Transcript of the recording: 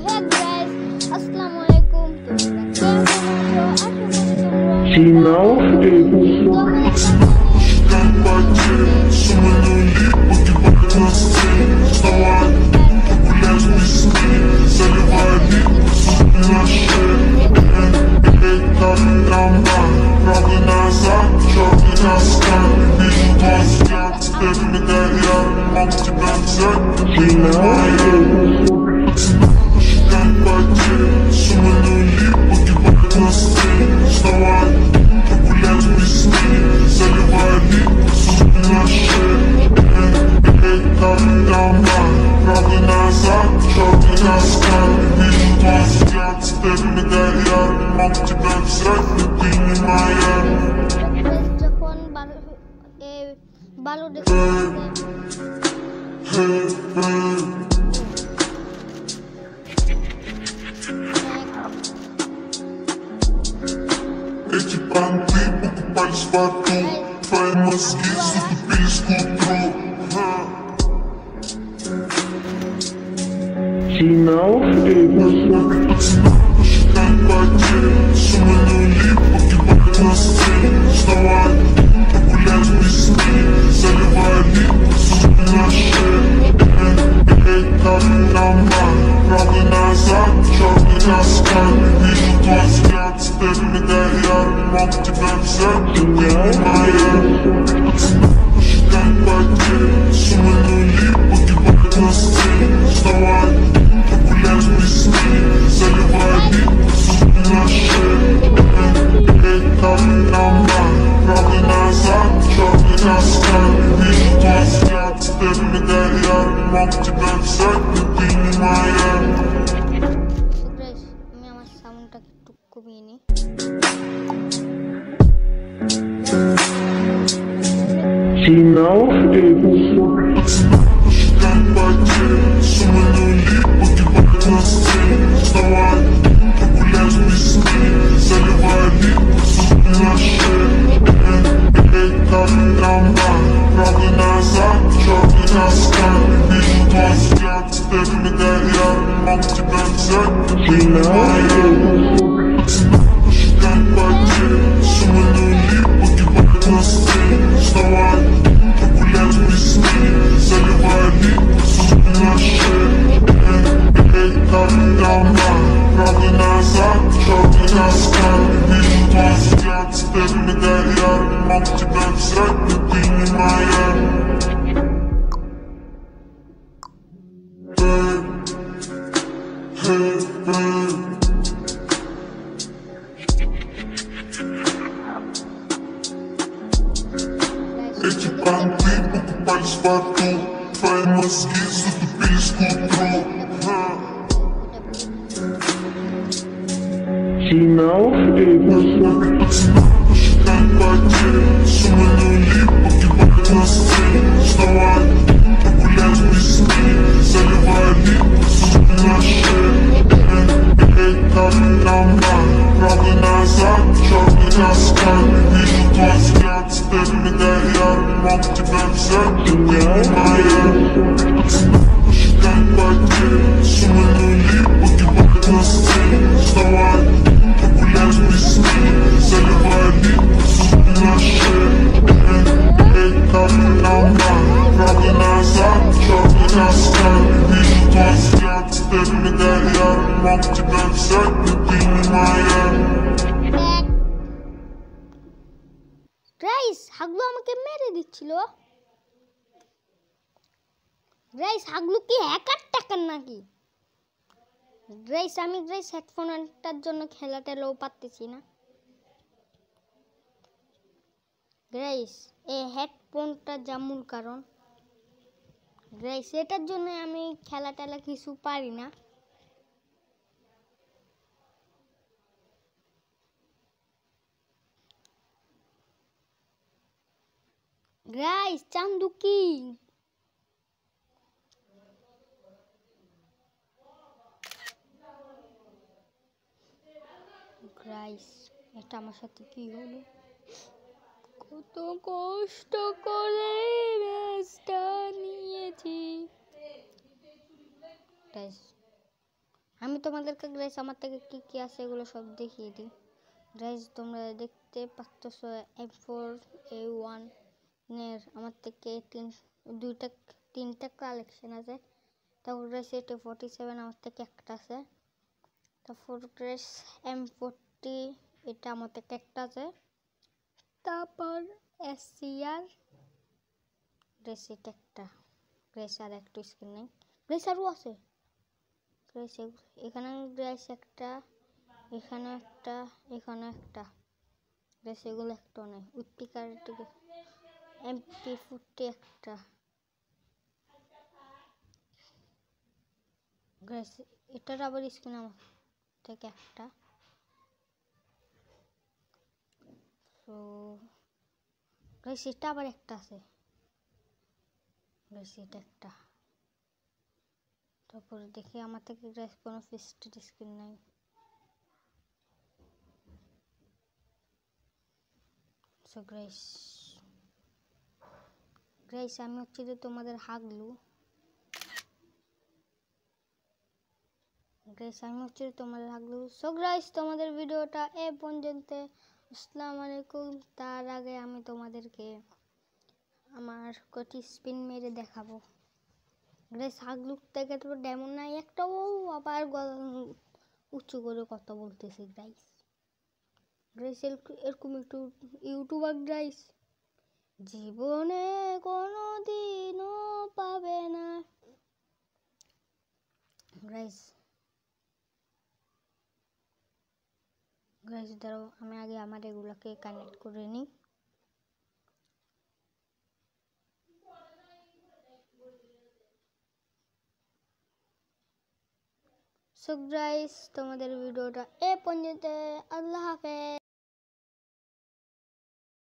Hey guys, আসসালামু আলাইকুম। যখন ভালো দেখতে Equipante, ocupar espaço, faz mosquitos, pisco, se não, হাগলু আমাকে মেরে দিচ্ছিল। গাইস হাগলু কি হ্যাকার টাকার নাকি? গাইস আমি হেডফোনটার জন্য খেলাতে লো পাচ্ছি না। গাইস এই হেডফোনটা জামুর কারণ। গাইস এটার জন্য আমি খেলাটা কিছু পারি না। গাইস চান্দু কি গাইস এটা আমার সাথে কি হলো? কত কষ্ট করে ম্যাচটা নিয়েছি। গাইস আমি তোমাদেরকে গ্রাইস আমার থেকে কি কি আছে এগুলো সব দেখিয়ে দিই। গ্রাইস তোমরা দেখতে পাচ্ছ M4A1 এর আমার থেকে তিনটা কালেকশন আছে। তারপর গ্রাইস AK-47 আমার থেকে একটা আছে। তারপর গ্রাইস M40 এটা আমার থেকে একটা আছে। তারপর SCR গ্রাইস এটা একটা, গ্রাইস আর একটু স্কিন নেই, গ্রাইস আরও আছে। গ্রাইস এখানে গ্রাইস একটা, এখানে একটা, এখানে একটা, গ্রাইস এগুলো একটা নেই। উৎপিকার MP40 একটা, গ্রাইস এটার আবার স্কিন আমার থেকে একটা। তো গ্রাইস এটা আবার একটা আছে, গ্রাইস এটা একটা। তারপরে দেখি আমার থেকে গ্রাইস কোনো ফিস্টেড স্কিন নাই। সো গ্রাইস আমি হচ্ছে যে তোমাদের হাগলু, গ্রাইস আমি হচ্ছে তোমাদের হাগলু। সো গ্রাইস তোমাদের ভিডিওটা এ পর্যন্ত। আসসালামু আলাইকুম। তার আগে আমি তোমাদেরকে আমার কটি স্পিন মেরে দেখাবো। গ্রাইস হাগলুক থেকে তো ডেমন নাই একটাও, আবার উঁচু করে কথা বলতেছি। গ্রাইস এরকম একটু ইউটিউবার গ্রাইস জীবনে কোনো দিনও পাবে না। গ্রাইস দাঁড়াও, আমি আগে আমার এগুলোকে কানেক্ট করে নিই। সো গ্রাইস তোমাদের ভিডিওটা এ পর্যন্ত। আল্লাহ হাফেজ।